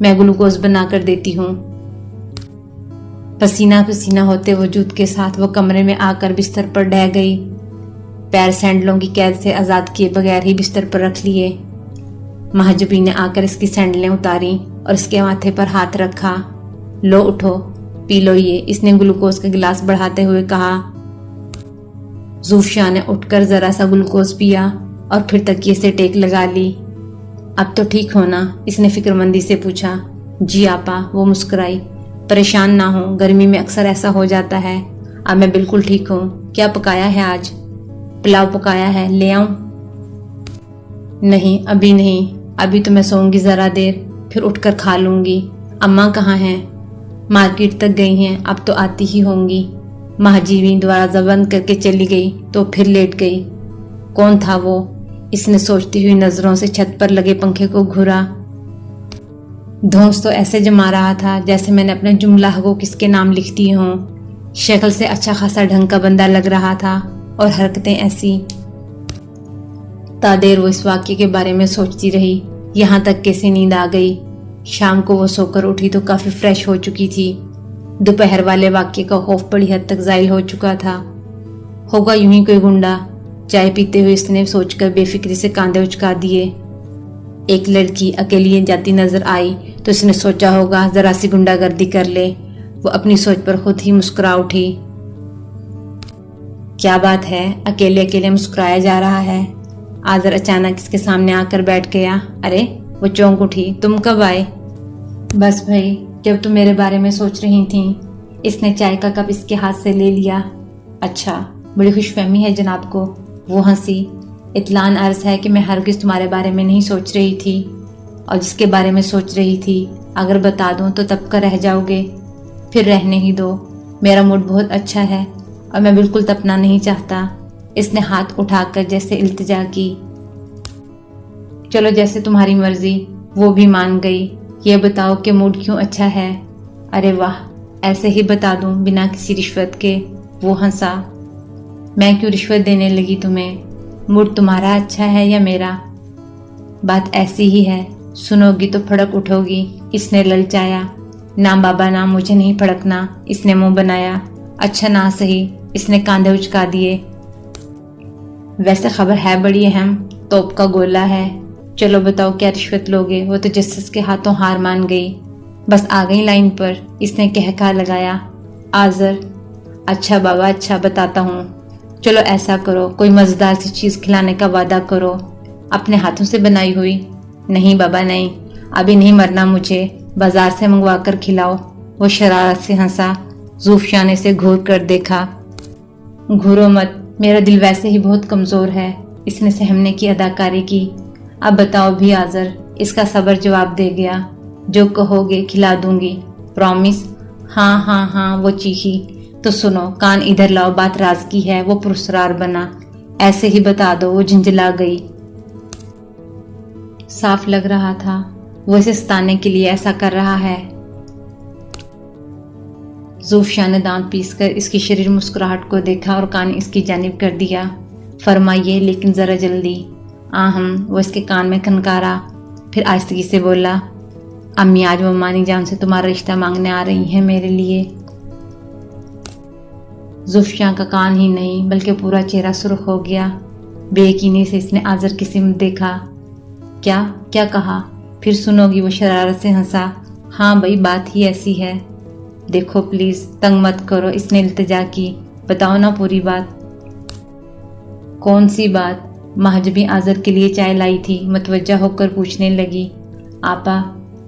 मैं ग्लूकोज बना कर देती हूँ। पसीना पसीना होते वजूद के साथ वो कमरे में आकर बिस्तर पर ढह गई। पैर सैंडलों की कैद से आज़ाद किए बगैर ही बिस्तर पर रख लिए। महजबी ने आकर इसकी सैंडलें उतारी और इसके माथे पर हाथ रखा। लो उठो, पी लो ये, इसने ग्लूकोज का गिलास बढ़ाते हुए कहा। ज़ूफ़िया ने उठकर जरा सा ग्लूकोज पिया और फिर तकिए से टेक लगा ली। अब तो ठीक हो ना? इसने फिक्रमंदी से पूछा। जी आपा, वो मुस्कुराई। परेशान ना हो, गर्मी में अक्सर ऐसा हो जाता है। अब मैं बिल्कुल ठीक हूँ। क्या पकाया है आज? पुलाव पकाया है, ले आऊं? नहीं, अभी नहीं, अभी तो मैं सोऊंगी जरा देर, फिर उठकर खा लूंगी। अम्मा कहाँ हैं? मार्केट तक गई हैं, अब तो आती ही होंगी। महजीवी दरवाजा बंद करके चली गई तो फिर लेट गई। कौन था वो? इसने सोचती हुई नजरों से छत पर लगे पंखे को घूरा। धौंस तो ऐसे जमा रहा था जैसे मैंने अपने जुमला को किसके नाम लिख दिए हों। शक्ल से अच्छा खासा ढंग का बंदा लग रहा था और हरकतें ऐसी। तादेर वो इस वाक्य के बारे में सोचती रही, यहाँ तक कैसे नींद आ गई। शाम को वो सोकर उठी तो काफी फ्रेश हो चुकी थी। दोपहर वाले वाक्य का खौफ बड़ी हद तक जाहिल हो चुका था। होगा यूं ही कोई गुंडा। चाय पीते हुए इसने सोचकर बेफिक्री से कांधे उचका दिए। एक लड़की अकेली जाती नजर आई तो इसने सोचा होगा जरा सी गुंडागर्दी कर ले। वो अपनी सोच पर खुद ही मुस्कुरा उठी। क्या बात है, अकेले अकेले मुस्कुराया जा रहा है? आजर अचानक इसके सामने आकर बैठ गया। अरे, वो चौंक उठी। तुम कब आए? बस भाई, जब तुम मेरे बारे में सोच रही थी। इसने चाय का कप इसके हाथ से ले लिया। अच्छा, बड़ी खुशफहमी है जनाब को। वो हंसी। इत्लान अर्ज है कि मैं हरगिज तुम्हारे बारे में नहीं सोच रही थी, और जिसके बारे में सोच रही थी अगर बता दूं तो तब का रह जाओगे। फिर रहने ही दो, मेरा मूड बहुत अच्छा है और मैं बिल्कुल तपना नहीं चाहता। इसने हाथ उठाकर जैसे इल्तिजा की। चलो जैसे तुम्हारी मर्जी। वो भी मान गई। ये बताओ कि मूड क्यों अच्छा है? अरे वाह, ऐसे ही बता दूं बिना किसी रिश्वत के। वो हंसा। मैं क्यों रिश्वत देने लगी तुम्हें? मूड तुम्हारा अच्छा है या मेरा? बात ऐसी ही है, सुनोगी तो फड़क उठोगी। इसने ललचाया। ना बाबा, ना, मुझे नहीं फड़कना। इसने मुंह बनाया। अच्छा ना सही। इसने कांधे उचका दिए। वैसे खबर है बड़ी अहम, तोप का गोला है। चलो बताओ क्या रिश्वत लोगे? वो तो जस्टिस के हाथों हार मान गई। बस आ गई लाइन पर। इसने कहका लगाया। आजर, अच्छा बाबा, अच्छा, बताता हूँ। चलो ऐसा करो, कोई मजेदार सी चीज खिलाने का वादा करो। अपने हाथों से बनाई हुई। नहीं बाबा नहीं, अभी नहीं मरना मुझे, बाजार से मंगवा कर खिलाओ। वो शरारत से हंसा। ज़ूफ़िया ने इसे घूर कर देखा। घूरो मत, मेरा दिल वैसे ही बहुत कमजोर है। इसने सहमने की अदाकारी की। अब बताओ भी आजर। इसका सबर जवाब दे गया। जो कहोगे खिला दूंगी, प्रॉमिस। हाँ हाँ हाँ, वो चीखी। तो सुनो, कान इधर लाओ, बात राज की है। वो पुरस्कार बना। ऐसे ही बता दो। वो झंझला गई। साफ लग रहा था वो इसे सताने के लिए ऐसा कर रहा है। ज़ूफ़िया ने दांत पीसकर इसकी शरीर मुस्कुराहट को देखा और कान इसकी जानिब कर दिया। फरमाइए, लेकिन जरा जल्दी। वो इसके कान में खनकारा। फिर आहिस्तगी से बोला। अम्मी आज मम्मानी जान से तुम्हारा रिश्ता मांगने आ रही हैं मेरे लिए। ज़ूफ़िया का कान ही नहीं बल्कि पूरा चेहरा सुर्ख हो गया। बेयकीनी से इसने आजर की सिमत देखा। क्या क्या कहा? फिर सुनोगी? वो शरारत से हंसा। हाँ भाई, बात ही ऐसी है। देखो प्लीज, तंग मत करो। इसने इल्तिजा की। बताओ ना पूरी बात। कौन सी बात? महजबी आजर के लिए चाय लाई थी। मतवज्जा होकर पूछने लगी। आपा,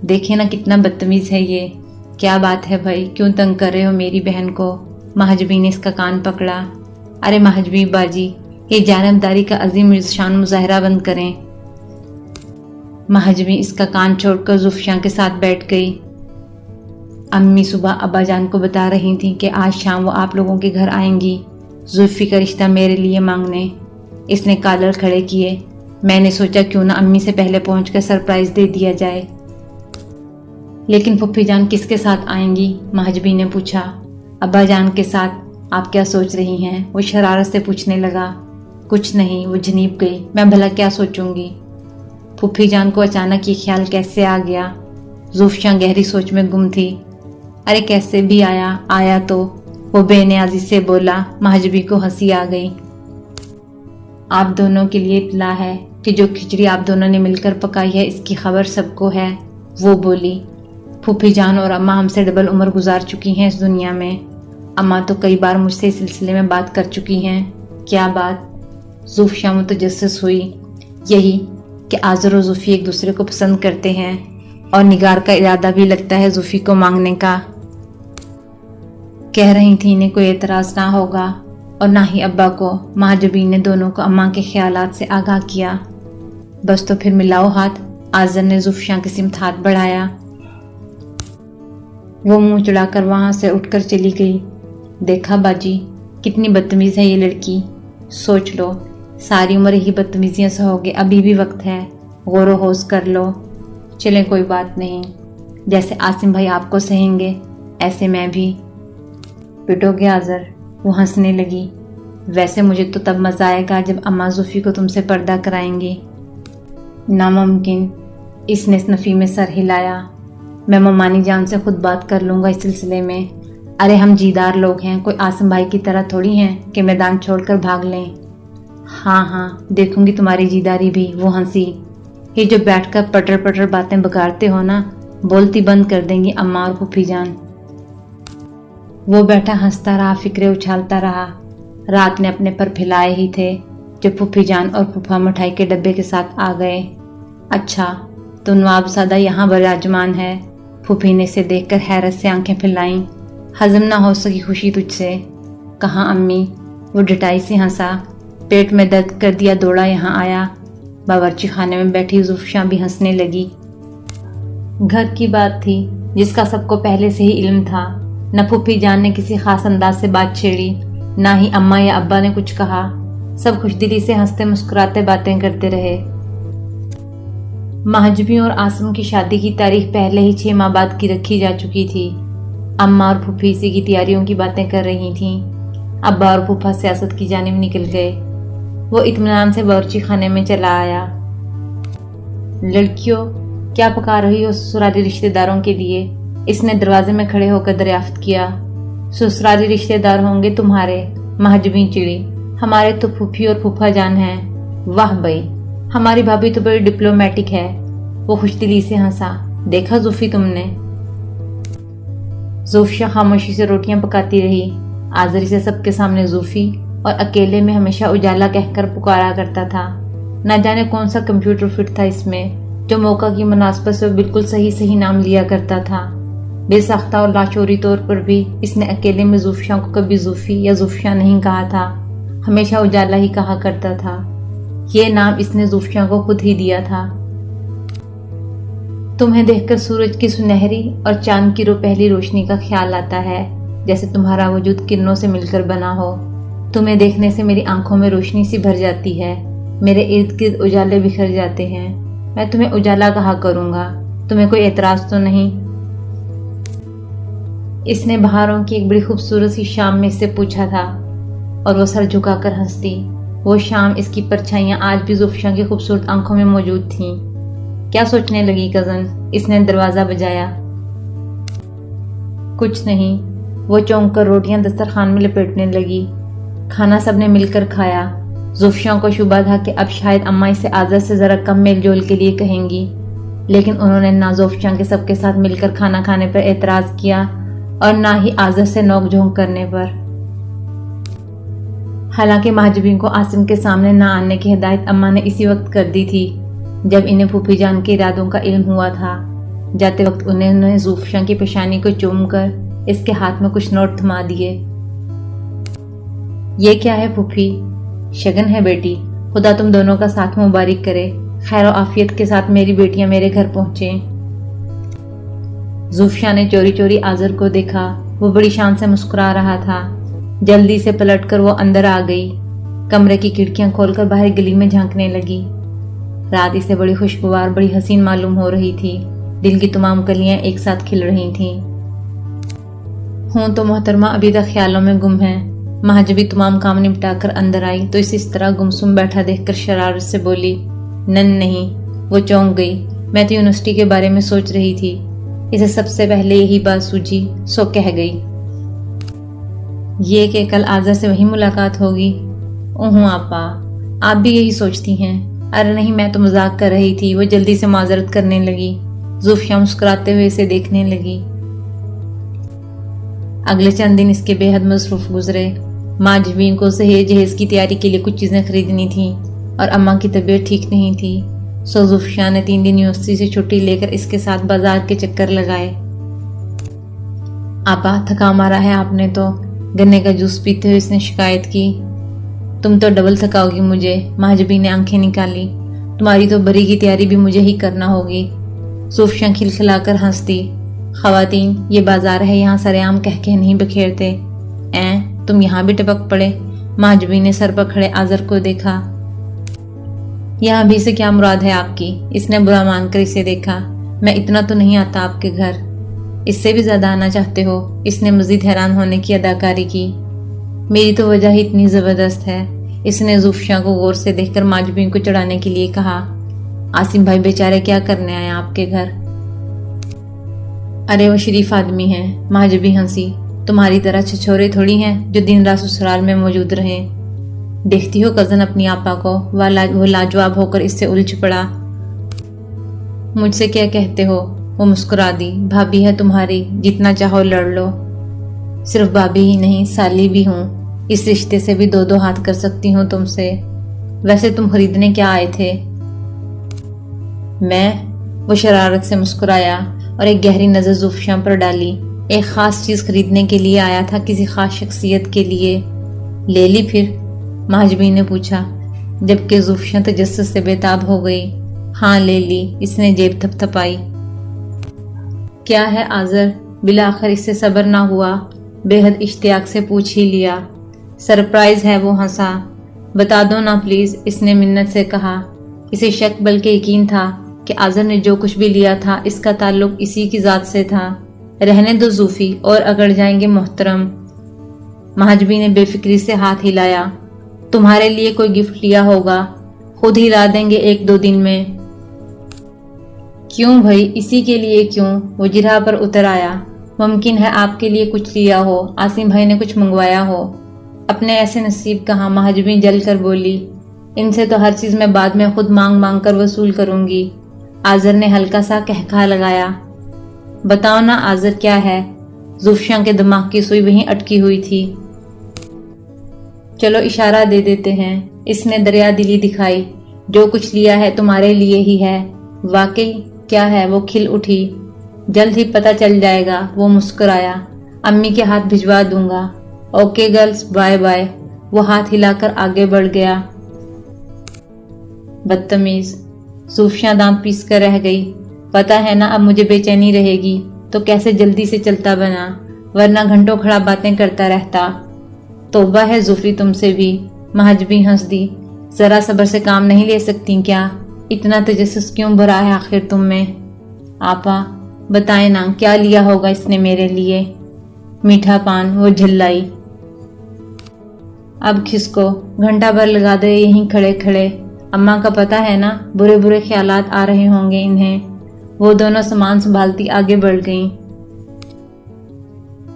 देखे ना कितना बदतमीज है ये। क्या बात है भाई, क्यों तंग कर रहे हो मेरी बहन को? महजबी ने इसका कान पकड़ा। अरे महजबी बाजी, ये जानबदारी का अजीम शान मुजाहरा बंद करें। महजबी इसका कान छोड़कर ज़ूफ़िया के साथ बैठ गई। अम्मी सुबह अब्बा जान को बता रही थी कि आज शाम वो आप लोगों के घर आएंगी ज़ुल्फ़ी का रिश्ता मेरे लिए मांगने। इसने कालर खड़े किए। मैंने सोचा क्यों ना अम्मी से पहले पहुंचकर सरप्राइज दे दिया जाए। लेकिन फुफ्फी जान किसके साथ आएंगी? महजबी ने पूछा। अब्बा जान के साथ। आप क्या सोच रही हैं? वो शरारत से पूछने लगा। कुछ नहीं, वो झनीप गई। मैं भला क्या सोचूंगी? फुफ्फी जान को अचानक ये ख्याल कैसे आ गया? ज़ूफ़शां गहरी सोच में गुम थी। अरे कैसे भी आया तो, वो बेनियाजी से बोला। महजबी को हंसी आ गई। आप दोनों के लिए इत्तला है कि जो खिचड़ी आप दोनों ने मिलकर पकाई है इसकी खबर सबको है, वो बोली। फूफी जान और अम्मा हमसे डबल उम्र गुजार चुकी हैं इस दुनिया में। अम्मा तो कई बार मुझसे इस सिलसिले में बात कर चुकी हैं। क्या बात? ज़ूफ़शां मुतजस्सिस हुई। यही कि आज़र और ज़ूफ़ी एक दूसरे को पसंद करते हैं और निगार का इरादा भी लगता है ज़ूफ़ी को मांगने का। कह रही थी इन्हें कोई एतराज़ ना होगा और ना ही अब्बा को। महजबी ने दोनों को अम्मा के ख्यालात से आगाह किया। बस तो फिर मिलाओ हाथ। आज़र ने ज़ूफ़शां की सिमत हाथ बढ़ाया। वो मुंह चढ़ाकर वहां से उठकर चली गई। देखा बाजी, कितनी बदतमीज है ये लड़की। सोच लो, सारी उम्र यही बदतमीजियां सहोगे, अभी भी वक्त है, गौर होश कर लो। चलें कोई बात नहीं, जैसे आसिम भाई आपको सहेंगे ऐसे मैं भी। पिटोगे आज़र? वो हंसने लगी। वैसे मुझे तो तब मज़ा आएगा जब अम्मा ज़ूफ़ी को तुमसे पर्दा कराएंगी। नामुमकिन। इसने नफ़ी में सर हिलाया। मैं ममानी जान से खुद बात कर लूँगा इस सिलसिले में। अरे हम जीदार लोग हैं, कोई आसिम भाई की तरह थोड़ी हैं कि मैदान छोड़कर भाग लें। हाँ देखूंगी तुम्हारी जीदारी भी। वो हंसी। ये जो बैठकर पटर पटर बातें बगाड़ते हो ना, बोलती बंद कर देंगी अम्मा और फूफी जान। वो बैठा हंसता रहा, फिक्रे उछालता रहा। रात ने अपने पर फैलाए ही थे जब फूफी जान और फूफा मिठाई के डब्बे के साथ आ गए। अच्छा, तो नवाबज़ादा यहाँ विराजमान है। फूफी ने इसे देखकर हैरत से आंखें फैलाईं। हजम ना हो सकी खुशी तुझसे। कहाँ अम्मी? वो डटाई से हंसा। पेट में दर्द कर दिया, दौड़ा यहाँ आया। बावर्ची खाने में बैठी ज़ूफ़शां भी हंसने लगी। घर की बात थी जिसका सबको पहले से ही इल्म था। न फूफी जान ने किसी खास अंदाज से बात छेड़ी, ना ही अम्मा या अब्बा ने कुछ कहा। सब खुशदिली से हंसते मुस्कुराते बातें करते रहे। महजबी और आसिम की शादी की तारीख पहले ही 6 माह बाद की रखी जा चुकी थी। अम्मा और फूफी इसी की तैयारियों की बातें कर रही थीं। अब्बा और फूफा सियासत की जानिब निकल गए। वो इत्मीनान से बावर्ची खाने में चला आया। लड़कियों, क्या पका रही हो ससुराली रिश्तेदारों के लिए? इसने दरवाजे में खड़े होकर दरियाफ्त किया। ससुराली रिश्तेदार होंगे तुम्हारे? महजबी चिड़ी। हमारे तो फूफी और फूफा जान हैं। वाह भाई, हमारी भाभी तो बड़ी डिप्लोमेटिक है। वो खुशदिली से हंसा। देखा ज़ूफ़ी तुमने? ज़ूफ़शां खामोशी से रोटियां पकाती रही। आज़री से सबके सामने ज़ूफ़ी और अकेले में हमेशा उजाला कहकर पुकारा करता था। न जाने कौन सा कंप्यूटर फिट था इसमें, जो मौका की मुनासबत से बिल्कुल सही नाम लिया करता था। बेसाख्ता और लाशोरी तौर पर भी इसने अकेले में ज़ूफ़शां को कभी ज़ूफ़ी या ज़ूफ़शां नहीं कहा था, हमेशा उजाला ही कहा करता था। ये नाम इसने ज़ूफ़शां को खुद ही दिया था। तुम्हें देखकर सूरज की सुनहरी और चांद की पहली रोशनी का ख्याल आता है, जैसे तुम्हारा वजूद किरणों से मिलकर बना हो। तुम्हें देखने से मेरी आंखों में रोशनी सी भर जाती है, मेरे इर्द गिर्द उजाले बिखर जाते हैं। मैं तुम्हें उजाला कहा करूंगा, तुम्हें कोई एतराज तो नहीं? इसने बहारों की एक बड़ी खूबसूरत सी शाम में इससे पूछा था और वो सर झुकाकर हंसती। वो शाम, इसकी परछाइयां आज भी ज़ूफ़शां की खूबसूरत आंखों में मौजूद थीं। क्या सोचने लगी कज़न? इसने दरवाजा बजाया। कुछ नहीं। वो चौंक कर रोटियां दस्तरखान में लपेटने लगी। खाना सबने मिलकर खाया। ज़ूफ़शां को शुबा था कि अब शायद अम्मा इसे आज़र से ज़रा कम मेल जोल के लिए कहेंगी, लेकिन उन्होंने ना ज़ूफ़शां के सबके साथ मिलकर खाना खाने पर एतराज़ किया और ना ही आज़र से नोक झोंक करने पर। हालांकि महजबीन को आसिम के सामने ना आने की हिदायत अम्मा ने इसी वक्त कर दी थी जब इन्हें फूफी जान के इरादों का इल्म हुआ था। जाते वक्त उन्होंने ज़ूफ़शां की पेशानी को चूमकर इसके हाथ में कुछ नोट थमा दिए। ये क्या है फूफी? शगन है बेटी, खुदा तुम दोनों का साथ मुबारक करे। खैर आफियत के साथ मेरी बेटियां मेरे घर पहुंचे। ज़ूफ़शां ने चोरी चोरी आज़र को देखा। वो बड़ी शान से मुस्कुरा रहा था। जल्दी से पलटकर वो अंदर आ गई। कमरे की खिड़कियां खोलकर बाहर गली में झांकने लगी। रात इसे बड़ी खुशगवार, बड़ी हसीन मालूम हो रही थी। दिल की तमाम कलियां एक साथ खिल रही थीं। हूं तो मोहतरमा अभी तक ख्यालों में गुम है। महजबी तमाम काम निपटाकर अंदर आई तो इस तरह गुमसुम बैठा देखकर शरारत से बोली, नन नहीं। वो चौंक गई। मैं तो यूनिवर्सिटी के बारे में सोच रही थी। اسے سب سے پہلے یہی بات سوجی، سو کہہ گئی، یہ کہ کل آذر سے وہی ملاقات ہوگی۔ اوہوں آپا، آپ بھی یہی سوچتی ہیں؟ ارے نہیں، میں تو مذاق کر رہی تھی۔ وہ جلدی سے معذرت کرنے لگی۔ زوفیہ مسکراتے ہوئے اسے دیکھنے لگی۔ اگلے چند دن اس کے بے حد مصروف گزرے۔ ماجبین کو جہیز کی تیاری کے لیے کچھ چیزیں خریدنی تھیں اور اماں کی طبیعت ٹھیک نہیں تھی، سو زوفیہ نے 3 دن یونیورسٹی سے چھٹی لے کر اس کے ساتھ بازار کے چکر لگائے۔ آپا، تھکا مارا ہے آپ نے تو، گنے کا جوس پیتے ہوئے اس نے شکایت کی۔ تم تو ڈبل تھکاؤ گی مجھے، ماجبی نے آنکھیں نکالی۔ تمہاری تو بری کی تیاری بھی مجھے ہی کرنا ہوگی۔ زوفیہ کھلکھلا کر ہنستی۔ خواتین، یہ بازار ہے، یہاں سرے عام کہہ کے نہیں بکھیرتے۔ تم یہاں بھی ٹپک پڑے؟ ماجبی نے سر پر کھڑے آذر کو دیکھا۔ یہاں بھی سے کیا مراد ہے آپ کی؟ اس نے برا مان کر اسے دیکھا۔ میں اتنا تو نہیں آتا آپ کے گھر، اس سے بھی زیادہ آنا چاہتے ہو؟ اس نے مزید حیران ہونے کی اداکاری کی۔ میری تو وجہ ہی اتنی زبردست ہے، اس نے زوفیہ کو غور سے دیکھ کر ماجبین کو چڑھانے کے لیے کہا۔ عاصم بھائی بیچارے کیا کرنے آئے آپ کے گھر؟ ارے وہ شریف آدمی ہیں، ماجبی ہنسی۔ تمہاری طرح چھچورے تھوڑی ہیں جو دن رات سسرال میں موجود رہیں۔ دیکھتی ہو کزن اپنی آپا کو؟ وہ لاجواب ہو کر اس سے الجھ پڑا۔ مجھ سے کیا کہتے ہو؟ وہ مسکرا دی۔ بھابھی ہے تمہاری، جتنا چاہو لڑ لو۔ صرف بھابھی ہی نہیں، سالی بھی ہوں، اس رشتے سے بھی 2 ہاتھ کر سکتی ہوں تم سے۔ ویسے تم خریدنے کیا آئے تھے؟ میں؟ وہ شرارت سے مسکرایا اور ایک گہری نظر زوفیہ پر ڈالی۔ ایک خاص چیز خریدنے کے لیے آیا تھا، کسی خاص شخصیت کے لیے۔ لے لی پھر؟ ماجبی نے پوچھا، جبکہ زوفیہ تجسس سے بےتاب ہو گئی۔ ہاں لے لی، اس نے جیب تھپ تھپائی۔ کیا ہے آذر؟ بالآخر اس سے صبر نہ ہوا، بے حد اشتیاق سے پوچھ ہی لیا۔ سرپرائز ہے، وہ ہنسا۔ بتا دو نا پلیز، اس نے منت سے کہا۔ اسے شک بلکہ یقین تھا کہ آذر نے جو کچھ بھی لیا تھا اس کا تعلق اسی کی ذات سے تھا۔ رہنے دو زوفی، اور اگڑ جائیں گے محترم۔ ماجبی نے بے فکری سے ہاتھ ہلایا۔ تمہارے لیے کوئی گفٹ لیا ہوگا، خود ہی لا دیں گے 1-2 دن میں۔ کیوں بھائی، اسی کے لیے کیوں؟ وہ جرہ پر اتر آیا۔ ممکن ہے آپ کے لیے کچھ لیا ہو، عاصم بھائی نے کچھ منگوایا ہو۔ اپنے ایسے نصیب کہاں، ماجبی جل کر بولی۔ ان سے تو ہر چیز میں بعد میں خود مانگ مانگ کر وصول کروں گی۔ آذر نے ہلکا سا کہکہا لگایا۔ بتاؤ نا آذر، کیا ہے؟ زوفیہ کے دماغ کی سوئی وہیں اٹکی ہوئی تھی۔ چلو اشارہ دے دیتے ہیں، اس نے دریا دلی دکھائی۔ جو کچھ لیا ہے تمہارے لیے ہی ہے۔ واقعی؟ کیا ہے؟ وہ کھل اٹھی۔ جلد ہی پتہ چل جائے گا، وہ مسکرایا۔ امی کے ہاتھ بھجوا دوں گا۔ Okay girls, bye bye. وہ ہاتھ ہلا کر آگے بڑھ گیا۔ بدتمیز، زوفیہ دانت پیس کر رہ گئی۔ پتا ہے نا اب مجھے بے چینی رہے گی تو کیسے جلدی سے چلتا بنا، ورنہ گھنٹوں کھڑا باتیں کرتا رہتا۔ توبہ ہے زوفی تم سے بھی، ماجبی ہنس دی۔ ذرا صبر سے کام نہیں لے سکتی کیا؟ اتنا تجسس کیوں بھرا ہے آخر تم میں؟ آپا بتائیں نا، کیا لیا ہوگا اس نے میرے لیے؟ میٹھا پان، وہ جھلائی۔ اب کھسکو، گھنٹہ بھر لگا دے یہیں کھڑے کھڑے۔ اماں کا پتہ ہے نا، برے برے خیالات آ رہے ہوں گے انہیں۔ وہ دونوں سامان سنبھالتی آگے بڑھ گئیں۔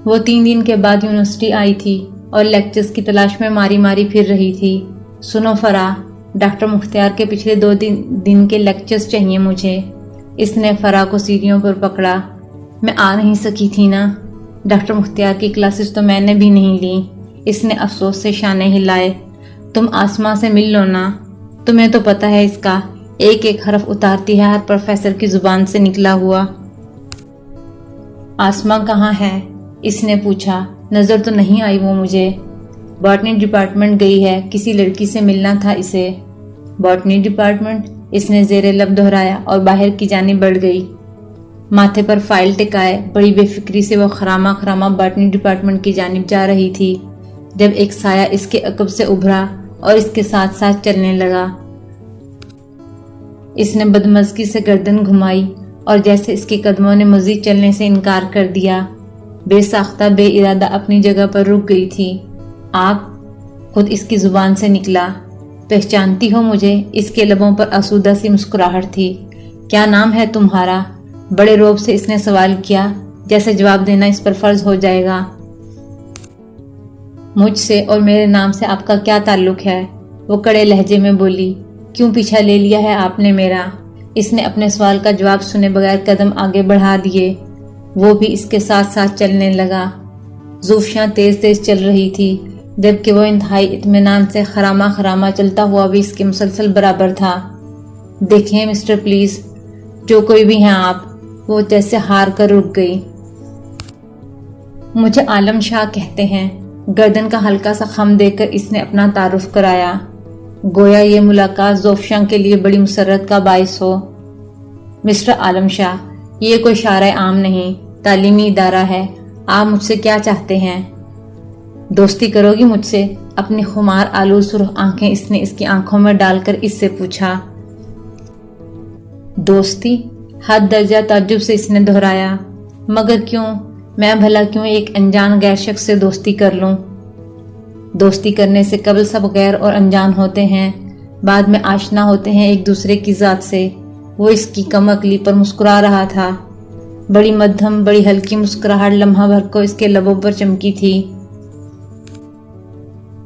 وہ 3 دن کے بعد یونیورسٹی آئی تھی اور لیکچرز کی تلاش میں ماری ماری پھر رہی تھی۔ سنو فرا، ڈاکٹر مختار کے پچھلے 2 دن کے لیکچرز چاہیے مجھے۔ اس نے فرا کو سیڑھیوں پر پکڑا۔ میں آ نہیں سکی تھی نا، ڈاکٹر مختار کی کلاسز تو میں نے بھی نہیں لی۔ اس نے افسوس سے شانے ہلائے۔ تم آسماں سے مل لو نا، تمہیں تو پتہ ہے اس کا ایک ایک حرف اتارتی ہے ہر پروفیسر کی زبان سے نکلا ہوا۔ آسماں کہاں ہے؟ اس نے پوچھا۔ نظر تو نہیں آئی وہ مجھے۔ باٹنی ڈپارٹمنٹ گئی ہے، کسی لڑکی سے ملنا تھا اسے۔ Botany department? اس نے زیر لب دہرایا اور باہر کی جانب بڑھ گئی۔ ماتھے پر فائل ٹکائے بڑی بے فکری سے وہ خراما خراما باٹنی ڈپارٹمنٹ کی جانب جا رہی تھی، جب ایک سایہ اس کے عقب سے ابھرا اور اس کے ساتھ ساتھ چلنے لگا۔ اس نے بدمزگی سے گردن گھمائی اور جیسے اس کے قدموں نے مزید چلنے سے انکار کر دیا، بے ساختہ بے ارادہ اپنی جگہ پر رک گئی تھی۔ آپ؟ خود اس کی زبان سے نکلا۔ پہچانتی ہو مجھے؟ اس کے لبوں پر آسودہ سی مسکراہٹ تھی۔ کیا نام ہے تمہارا؟ बड़े रौब से इसने सवाल किया, जैसे जवाब देना इस पर फर्ज हो जाएगा। मुझसे और मेरे नाम से आपका क्या ताल्लुक है? वो कड़े लहजे में बोली। क्यों पीछा ले लिया है आपने मेरा? इसने अपने सवाल का जवाब सुने बगैर कदम आगे बढ़ा दिए। वो भी इसके साथ साथ चलने लगा। ज़ुफ़ियाँ तेज तेज चल रही थी, जबकि वो इंतहाई इत्मीनान से खरामा खरामा चलता हुआ भी इसके मुसलसल बराबर था। देखें मिस्टर प्लीज, जो कोई भी हैं आप। वो जैसे हार कर रुक गई। मुझे आलम शाह कहते हैं। गर्दन का हल्का सा खम देकर इसने अपना तारुफ कराया, गोया ये मुलाकात ज़ोफ़ियाँ के लिए बड़ी मुसर्रत का बाइस हो। मिस्टर आलम शाह, ये कोई शारा आम नहीं, तालीमी इदारा है। आप मुझसे क्या चाहते हैं? दोस्ती करोगी मुझसे? अपनी खुमार आलू सुर्ख आंखें इसने इसकी आंखों में डालकर इससे पूछा। दोस्ती? हद दर्जा ताज्जुब से इसने दोहराया। मगर क्यों? मैं भला क्यों एक अनजान गैर शख्स से दोस्ती कर लूं? दोस्ती करने से कबल सब गैर और अनजान होते हैं, बाद में आशना होते हैं एक दूसरे की जात से। वो इसकी कम अकली पर मुस्कुरा रहा था। बड़ी मध्यम, बड़ी हल्की मुस्कुराहट लम्हा भर को इसके लबों पर चमकी थी।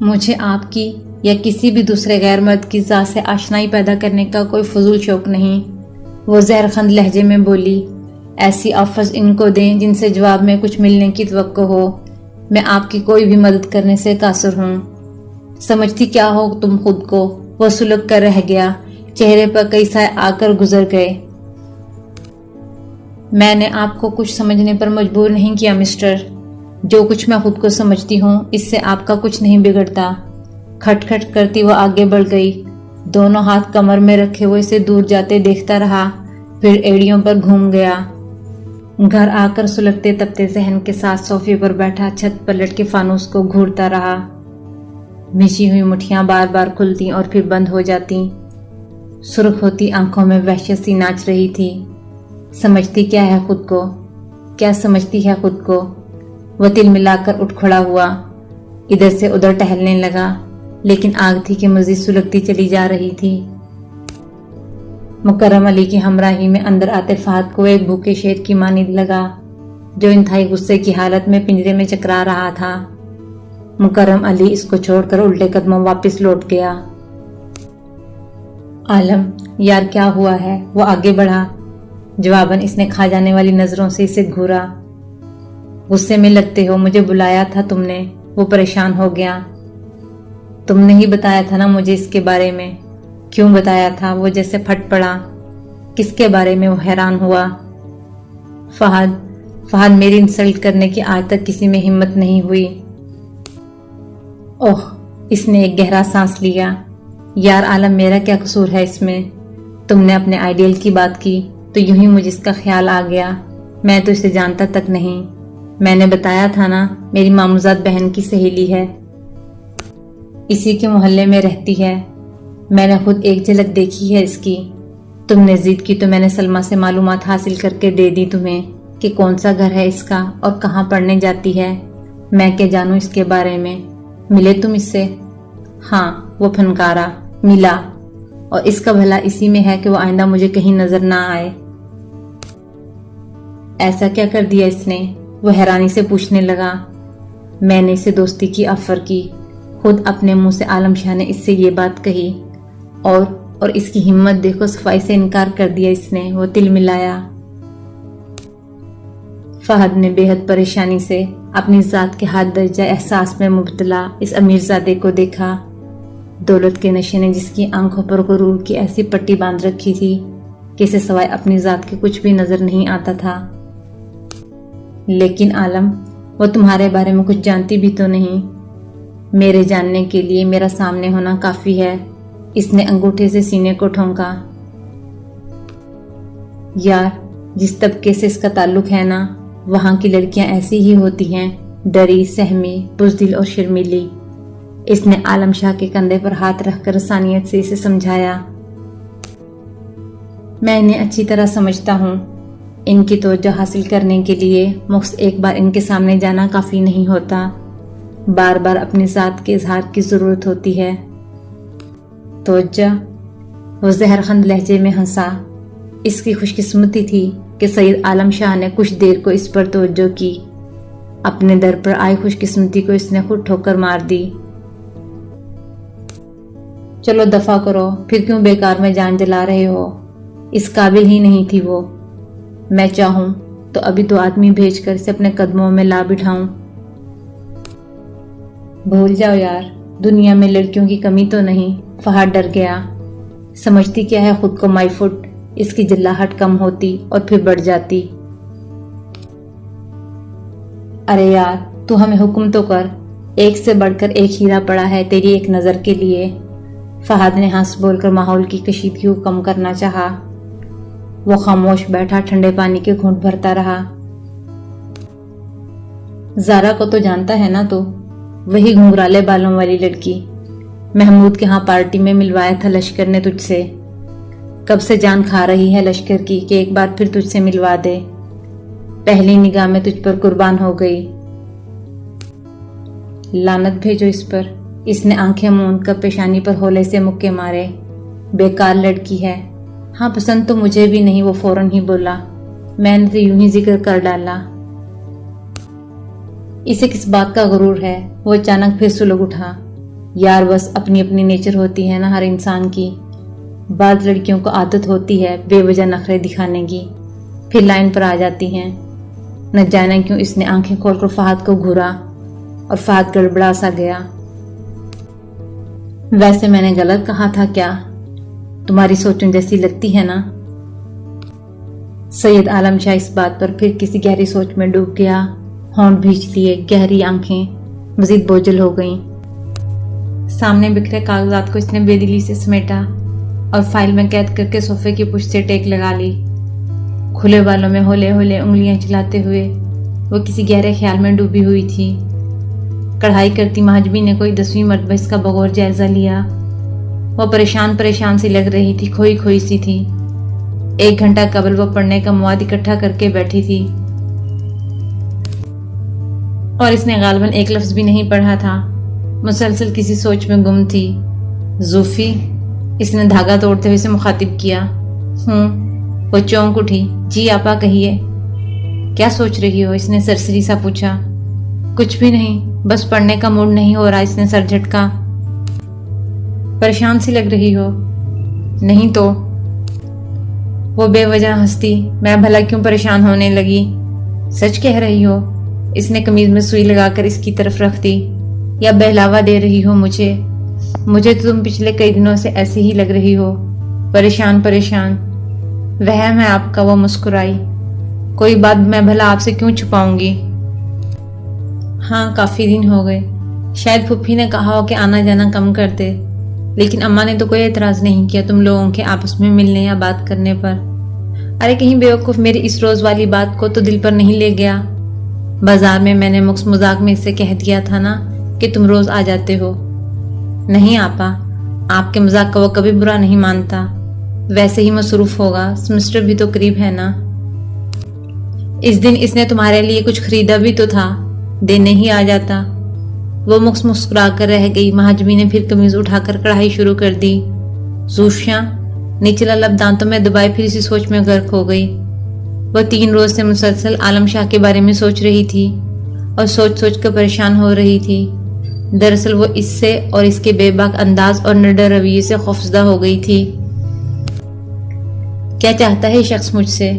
मुझे आपकी या किसी भी दूसरे गैर मर्द की जात से आशनाई पैदा करने का कोई फजूल शौक नहीं। वो जहरखंद लहजे में बोली। ऐसी ऑफर्स इनको दें जिनसे जवाब में कुछ मिलने की तवक्को हो। मैं आपकी कोई भी मदद करने से कासर हूँ। समझती क्या हो तुम खुद को? वो सुलग कर रह गया, चेहरे पर कई साए आकर गुजर गए। मैंने आपको कुछ समझने पर मजबूर नहीं किया मिस्टर। जो कुछ मैं खुद को समझती हूँ इससे आपका कुछ नहीं बिगड़ता। खटखट करती वो आगे बढ़ गई। दोनों हाथ कमर में रखे वो इसे दूर जाते देखता रहा, फिर एड़ियों पर घूम गया। घर आकर सुलगते तपते जहन के साथ सोफे पर बैठा छत पर लटके फानूस को घूरता रहा। मिची हुई मुठियां बार बार खुलती और फिर बंद हो जाती। सुर्ख होती आंखों में वहशत सी नाच रही थी। समझती क्या है खुद को? क्या समझती है खुद को? वह तिल मिलाकर उठ खड़ा हुआ, इधर से उधर टहलने लगा, लेकिन आग थी कि मजीद सुलगती चली जा रही थी। मुकर्रम अली की हमराही में अंदर आते फहद को एक भूखे शेर की मानिंद लगा, जो इंतहाई गुस्से की हालत में पिंजरे में चकरा रहा था। मुकर्रम अली इसको छोड़कर उल्टे कदमों वापस लौट गया। आलम, यार क्या हुआ है? वो आगे बढ़ा। जवाबन इसने खा जाने वाली नजरों से इसे घूरा। गुस्से में लगते हो? मुझे बुलाया था तुमने? वो परेशान हो गया। तुमने ही बताया था ना मुझे इसके बारे में। क्यों बताया था? वो जैसे फट पड़ा। किसके बारे में? वो हैरान हुआ। फहद मेरी इंसल्ट करने की आज तक किसी में हिम्मत नहीं हुई। ओह, इसने एक गहरा सांस लिया। यार आलम, मेरा क्या कसूर है इसमें? तुमने अपने आइडियल की बात की तो यूं ही मुझे इसका ख्याल आ गया। मैं तो इसे जानता तक नहीं। मैंने बताया था ना, मेरी मामूजात बहन की सहेली है, इसी के मोहल्ले में रहती है। मैंने खुद एक झलक देखी है इसकी। तुमने जिद की तो मैंने सलमा से मालूमात हासिल करके दे दी तुम्हें कि कौन सा घर है इसका और कहाँ पढ़ने जाती है। मैं क्या जानूं इसके बारे में? मिले तुम इससे? हाँ, वो फनकारा। मिला, और इसका भला इसी में है कि वो आइंदा मुझे कहीं नजर ना आए। ऐसा क्या कर दिया इसने? वो हैरानी से पूछने लगा। मैंने इसे दोस्ती की ऑफर की। खुद अपने मुंह से आलम शाह ने इससे ये बात कही, और इसकी हिम्मत देखो, सफाई से इनकार कर दिया इसने। वो तिल मिलाया। फहद ने बेहद परेशानी से अपनी जात के हाथ दर्जा एहसास में मुब्तला इस अमीरजादे को देखा। दौलत के नशे ने जिसकी आंखों पर गुरूर की ऐसी पट्टी बांध रखी थी कि इसे सवाए अपनी जात के कुछ भी नजर नहीं आता था। लेकिन आलम, वो तुम्हारे बारे में कुछ जानती भी तो नहीं। मेरे जानने के लिए मेरा सामने होना काफी है। इसने अंगूठे से सीने को ठोंका। यार, जिस तबके से इसका ताल्लुक है ना, वहां की लड़कियां ऐसी ही होती हैं, डरी, सहमी, बुज़दिल और शर्मीली। इसने आलम शाह के कंधे पर हाथ रखकर आसानियत से इसे समझाया। मैं इन्हें अच्छी तरह समझता हूँ। इनकी तवज्जो हासिल करने के लिए मुख्त एक बार इनके सामने जाना काफी नहीं होता, बार बार अपनी जात के इजहार की जरूरत होती है। तवज्जो? वो जहरखंद लहजे में हंसा। इसकी खुशकिस्मती थी کہ سید عالم شاہ نے کچھ دیر کو اس پر توجہ کی۔ اپنے در پر آئی خوش قسمتی کو اس نے خود ٹھوکر مار دی۔ چلو دفع کرو، پھر کیوں بیکار میں جان جلا رہے ہو؟ اس قابل ہی نہیں تھی وہ۔ میں چاہوں تو ابھی 2 آدمی بھیج کر اسے اپنے قدموں میں لا بٹھاؤں۔ بھول جاؤ یار، دنیا میں لڑکیوں کی کمی تو نہیں۔ فہد ڈر گیا۔ سمجھتی کیا ہے خود کو مائی فٹ؟ اس کی جلاہٹ کم ہوتی اور پھر بڑھ جاتی۔ ارے یار تو ہمیں حکم تو کر، ایک سے بڑھ کر ایک ہیرا پڑا ہے تیری ایک نظر کے لیے۔ فہد نے ہنس بول کر ماحول کی کشیدگی کو کم کرنا چاہا۔ وہ خاموش بیٹھا ٹھنڈے پانی کے گھونٹ بھرتا رہا۔ زارا کو تو جانتا ہے نا تو؟ وہی گھنگرالے بالوں والی لڑکی، محمود کے ہاں پارٹی میں ملوایا تھا لشکر نے تجھ سے۔ کب سے جان کھا رہی ہے لشکر کی کہ ایک بار پھر تجھ سے ملوا دے۔ پہلی نگاہ میں تجھ پر قربان ہو گئی۔ لعنت بھیجو اس پر۔ اس نے آنکھیں موند کر پیشانی پر ہولے سے مکے مارے۔ بیکار لڑکی ہے۔ ہاں پسند تو مجھے بھی نہیں، وہ فوراً ہی بولا۔ میں نے تو یوں ہی ذکر کر ڈالا۔ اسے کس بات کا غرور ہے؟ وہ اچانک پھر سلگ اٹھا۔ یار بس اپنی اپنی نیچر ہوتی ہے نا ہر انسان کی۔ بعض لڑکیوں کو عادت ہوتی ہے بے وجہ نخرے دکھانے کی، پھر لائن پر آ جاتی ہیں۔ نہ جانے کیوں اس نے آنکھیں کھول کر فہد کو گھورا اور فہد گڑبڑا سا گیا۔ ویسے میں نے غلط کہا تھا کیا؟ تمہاری سوچوں جیسی لگتی ہے نا؟ سید عالم شاہ اس بات پر پھر کسی گہری سوچ میں ڈوب گیا۔ ہونٹ بھیج لیے، گہری آنکھیں مزید بوجھل ہو گئیں۔ سامنے بکھرے کاغذات کو اس نے بے دلی سے سمیٹا اور فائل میں قید کر کے صوفے کی پشت سے ٹیک لگا لی۔ کھلے بالوں میں ہولے ہولے انگلیاں چلاتے ہوئے وہ کسی گہرے خیال میں ڈوبی ہوئی تھی۔ کڑھائی کرتی مہاجبی نے کوئی 10ویں مرتبہ اس کا بغور جائزہ لیا۔ وہ پریشان سی لگ رہی تھی، کھوئی کھوئی سی تھی۔ 1 گھنٹہ قبل وہ پڑھنے کا مواد اکٹھا کر کے بیٹھی تھی اور اس نے غالباً ایک لفظ بھی نہیں پڑھا تھا۔ مسلسل کسی سوچ میں گم تھی۔ زوفی، اس نے دھاگا توڑتے ہوئے اسے مخاطب کیا۔ وہ چونک اٹھی۔ جی آپا کہیے۔ کیا سوچ رہی ہو؟ اس نے سرسری سا پوچھا۔ کچھ بھی نہیں، بس پڑھنے کا موڈ نہیں ہو رہا۔ اس نے سر جھٹکا۔ پریشان سی لگ رہی ہو؟ نہیں تو۔ وہ بے وجہ ہنستی۔ میں بھلا کیوں پریشان ہونے لگی؟ سچ کہہ رہی ہو؟ اس نے قمیض میں سوئی لگا کر اس کی طرف رکھ دی۔ یا بہلاوا دے رہی ہو مجھے؟ مجھے تو تم پچھلے کئی دنوں سے ایسی ہی لگ رہی ہو، پریشان۔ وہم ہے آپ کا، وہ مسکرائی۔ کوئی بات میں بھلا آپ سے کیوں چھپاؤں گی؟ ہاں کافی دن ہو گئے، شاید پھپھی نے کہا ہو کہ آنا جانا کم کر دے، لیکن اماں نے تو کوئی اعتراض نہیں کیا تم لوگوں کے آپس میں ملنے یا بات کرنے پر۔ ارے کہیں بیوقوف میری اس روز والی بات کو تو دل پر نہیں لے گیا؟ بازار میں نے مذاق میں اسے کہہ دیا تھا نا کہ تم روز آ جاتے ہو۔ نہیں آپا، آپ کے مذاق کا وہ کبھی برا نہیں مانتا۔ ویسے ہی مصروف ہوگا، سمسٹر بھی تو قریب ہے نا۔ اس دن اس نے تمہارے لیے کچھ خریدا بھی تو تھا، دینے ہی آ جاتا۔ وہ مسکرا کر رہ گئی۔ مہاجمی نے پھر قمیض اٹھا کر کڑھائی شروع کر دی۔ زوفیاں نچلا لب دانتوں میں دبائے پھر اسی سوچ میں غرق ہو گئی۔ وہ 3 روز سے مسلسل عالم شاہ کے بارے میں سوچ رہی تھی اور سوچ کر پریشان ہو رہی تھی۔ دراصل وہ اس سے اور اس کے بے باک انداز اور نڈر رویے سے خوفزدہ ہو گئی تھی۔ کیا چاہتا ہے یہ شخص مجھ سے؟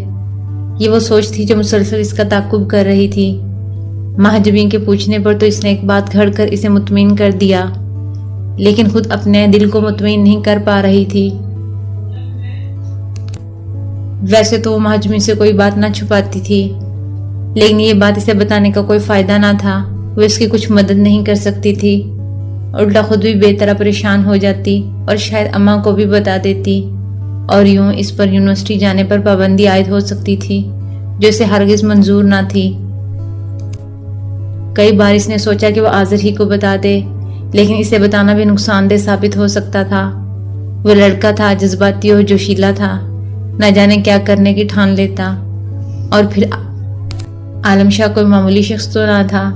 یہ وہ سوچ تھی جو مسلسل اس کا تعقب کر رہی تھی۔ مہاجبین کے پوچھنے پر تو اس نے ایک بات گھڑ کر اسے مطمئن کر دیا، لیکن خود اپنے دل کو مطمئن نہیں کر پا رہی تھی۔ ویسے تو وہ مہاجبین سے کوئی بات نہ چھپاتی تھی، لیکن یہ بات اسے بتانے کا کوئی فائدہ نہ تھا۔ وہ اس کی کچھ مدد نہیں کر سکتی تھی، الٹا خود بھی بے طرح پریشان ہو جاتی اور شاید اماں کو بھی بتا دیتی، اور یوں اس پر یونیورسٹی جانے پر پابندی عائد ہو سکتی تھی جو اسے ہرگز منظور نہ تھی۔ کئی بار اس نے سوچا کہ وہ آذر ہی کو بتا دے، لیکن اسے بتانا بھی نقصان دہ ثابت ہو سکتا تھا۔ وہ لڑکا تھا، جذباتی اور جوشیلا تھا، نہ جانے کیا کرنے کی ٹھان لیتا۔ اور پھر عالم شاہ کوئی معمولی شخص تو نہ تھا۔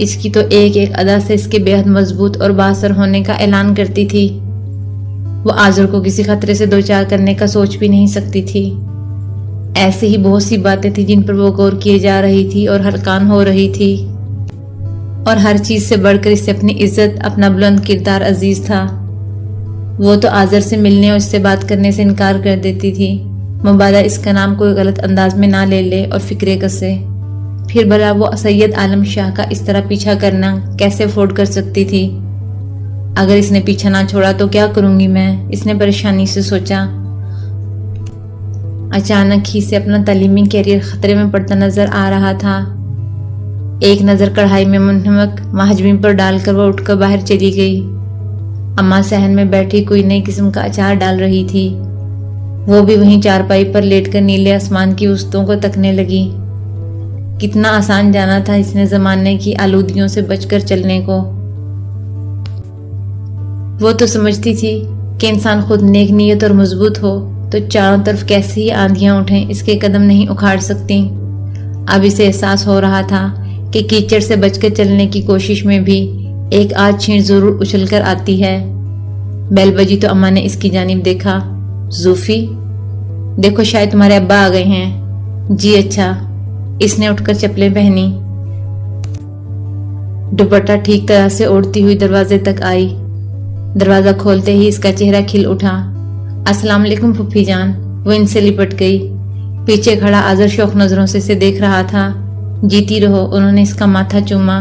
اس کی تو ایک ایک ادا سے اس کے بے حد مضبوط اور بااثر ہونے کا اعلان کرتی تھی۔ وہ آذر کو کسی خطرے سے دوچار کرنے کا سوچ بھی نہیں سکتی تھی۔ ऐसी ही बहुत सी बातें थी जिन पर वो गौर किए जा रही थी और हलकान हो रही थी। और हर चीज से बढ़कर इससे अपनी इज्जत, अपना बुलंद किरदार अजीज था। वो तो आजर से मिलने और इससे बात करने से इनकार कर देती थी, मुबादा इसका नाम कोई गलत अंदाज में ना ले ले और फिक्रे कसे। फिर भला वो सैयद आलम शाह का इस तरह पीछा करना कैसे अफोर्ड कर सकती थी। अगर इसने पीछा ना छोड़ा तो क्या करूंगी मैं, इसने परेशानी से सोचा। अचानक ही से अपना तालीमी कैरियर खतरे में पड़ता नजर आ रहा था। एक नजर कढ़ाई में मुनहमक महजबीन पर डालकर वो उठकर बाहर चली गई। अम्मा सहन में बैठी कोई नई किस्म का अचार डाल रही थी। वो भी वहीं चारपाई पर लेटकर नीले आसमान की उस्तों को तकने लगी। कितना आसान जाना था इसने जमाने की आलूदियों से बचकर चलने को। वो तो समझती थी कि इंसान खुद नेक नीयत और मजबूत हो तो चारों तरफ कैसी ही आंधियां उठें इसके कदम नहीं उखाड़ सकती। अब इसे एहसास हो रहा था कि कीचड़ से बचकर चलने की कोशिश में भी एक आध छींट जरूर उछलकर आती है। बेल बजी तो अम्मा ने इसकी जानिब देखा। जूफी, देखो शायद तुम्हारे अब्बा आ गए हैं। जी अच्छा। इसने उठकर चप्पलें पहनी, दुपट्टा ठीक तरह से ओढ़ती हुई दरवाजे तक आई। दरवाजा खोलते ही इसका चेहरा खिल उठा। अस्सलाम वालेकुम फुफ्फी जान। वो इनसे लिपट गई। पीछे खड़ा आजर शौक नजरों से इसे देख रहा था। जीती रहो, उन्होंने इसका माथा चूमा।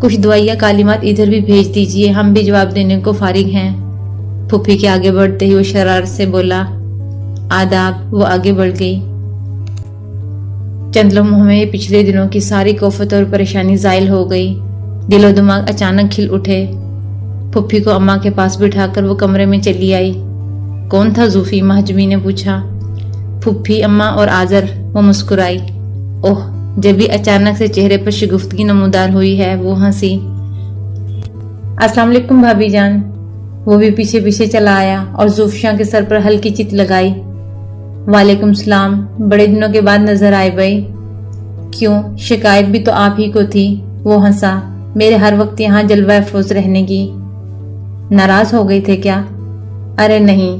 कुछ दुआइया कालिमात इधर भी भेज दीजिए, हम भी जवाब देने को फारिग हैं। फुफ्फी के आगे बढ़ते ही वो शरारत से बोला। आदाब। वो आगे बढ़ गई। चंद लम्हों में पिछले दिनों की सारी कोफत और परेशानी जायल हो गई। दिलो दिमाग अचानक खिल उठे। फुफ्फी को अम्मा के पास बिठाकर वो कमरे में चली आई। कौन था जूफी? महजबी ने पूछा। फुफ्फी, अम्मा और आजर। वो मुस्कुराई। ओह, जब भी अचानक से चेहरे पर शगुफ्तगी नमूदार हुई है। वो हंसी। अस्सलाम वालेकुम भाभी जान। वो भी पीछे पीछे चला आया और जूफिया के सर पर हल्की चित लगाई। वालेकुम सलाम, बड़े दिनों के बाद नजर आए भाई। क्यों, शिकायत भी तो आप ही को थी। वो हंसा। मेरे हर वक्त यहाँ जलवा अफरोज रहने की। नाराज हो गए थे क्या? अरे नहीं,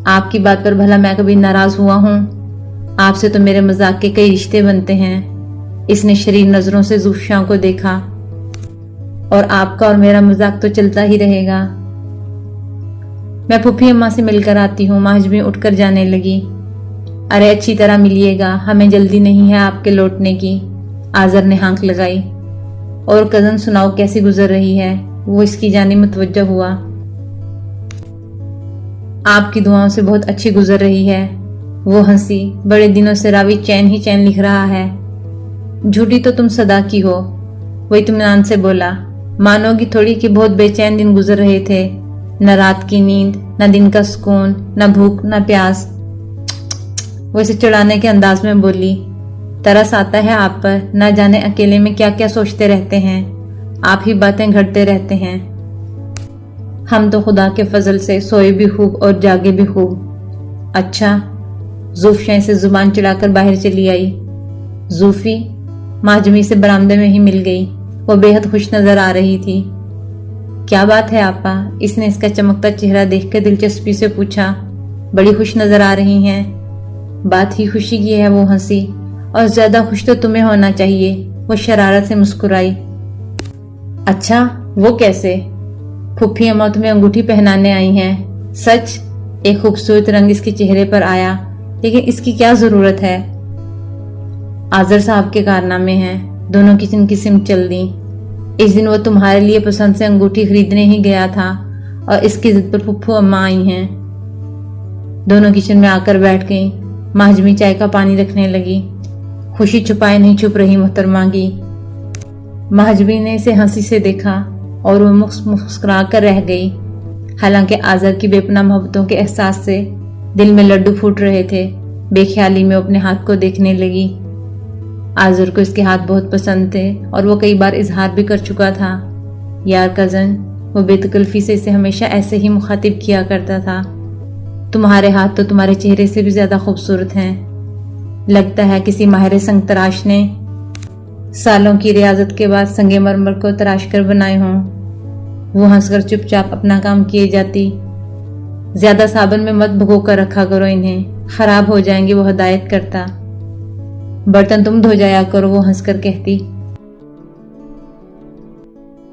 आपकी बात पर भला मैं कभी नाराज हुआ हूँ? आपसे तो मेरे मजाक के कई रिश्ते बनते हैं। इसने शरीर नजरों से जूफिया को देखा। और आपका और मेरा मजाक तो चलता ही रहेगा। मैं फुफ्फी अम्मा से मिलकर आती हूँ। महजबी उठकर जाने लगी। अरे अच्छी तरह मिलिएगा, हमें जल्दी नहीं है आपके लौटने की। आजर ने हाँक लगाई। और कजन सुनाओ कैसी गुजर रही है? वो इसकी जानिब मुतवज्जह हुआ। आपकी दुआओं से बहुत अच्छी गुजर रही है। वो हंसी। बड़े दिनों से रावी चैन ही चैन लिख रहा है। झूठी तो तुम सदा की हो। वही इत्मीनान से बोला। मानोगी थोड़ी कि बहुत बेचैन दिन गुजर रहे थे। न रात की नींद, न दिन का सुकून, न भूख, न प्यास। वो इसे चिढ़ाने के अंदाज में बोली। तरस आता है आप पर, न जाने अकेले में क्या क्या सोचते रहते हैं। आप ही बातें घड़ते रहते हैं। हम तो खुदा के फजल से सोए भी खूब और जागे भी खूब। अच्छा। जूफिया से जुबान चिढ़ाकर बाहर चली आई। जूफी माजमी से बरामदे में ही मिल गई। वो बेहद खुश नजर आ रही थी। क्या बात है आपा? इसने इसका चमकता चेहरा देखकर दिलचस्पी से पूछा। बड़ी खुश नजर आ रही हैं। बात ही खुशी की है। वो हंसी। और ज्यादा खुश तो तुम्हें होना चाहिए। वो शरारत से मुस्कुराई। अच्छा, वो कैसे? फुफ्फी अम्मा तुम्हें अंगूठी पहनाने आई हैं। सच? एक खूबसूरत रंग इसके चेहरे पर आया। लेकिन इसकी क्या जरूरत है? आजर साहब के कारनामे हैं। दोनों किचन की सिम चल दी। इस दिन वो तुम्हारे लिए पसंद से अंगूठी खरीदने ही गया था और इसकी जिद पर फुफ्फू अम्मा आई हैं। दोनों किचन में आकर बैठ गई। महजमी चाय का पानी रखने लगी। खुशी छुपाए नहीं छुप रही मोहतरमा की। महजबी ने इसे हंसी से देखा और वो मुस्कुरा कर रह गई। हालांकि आजर की बेपनाह मोहब्बतों के एहसास से दिल में लड्डू फूट रहे थे। बेख्याली में अपने हाथ को देखने लगी। आजर को इसके हाथ बहुत पसंद थे और वो कई बार इजहार भी कर चुका था। यार कजन, वो बेतकल्फी से इसे हमेशा ऐसे ही मुखातिब किया करता था। तुम्हारे हाथ तो तुम्हारे चेहरे से भी ज्यादा खूबसूरत हैं। लगता है किसी माहिर संग तराश ने सालों की रियाजत के बाद संगे मरमर को तराश कर बनाए हों। वो हंसकर चुपचाप अपना काम किए जाती। ज्यादा साबन में मत भगो कर रखा करो इन्हें। खराब हो जाएंगे, वो हदायत करता। बर्तन तुम धो जाया करो, वो हंस कर कहती।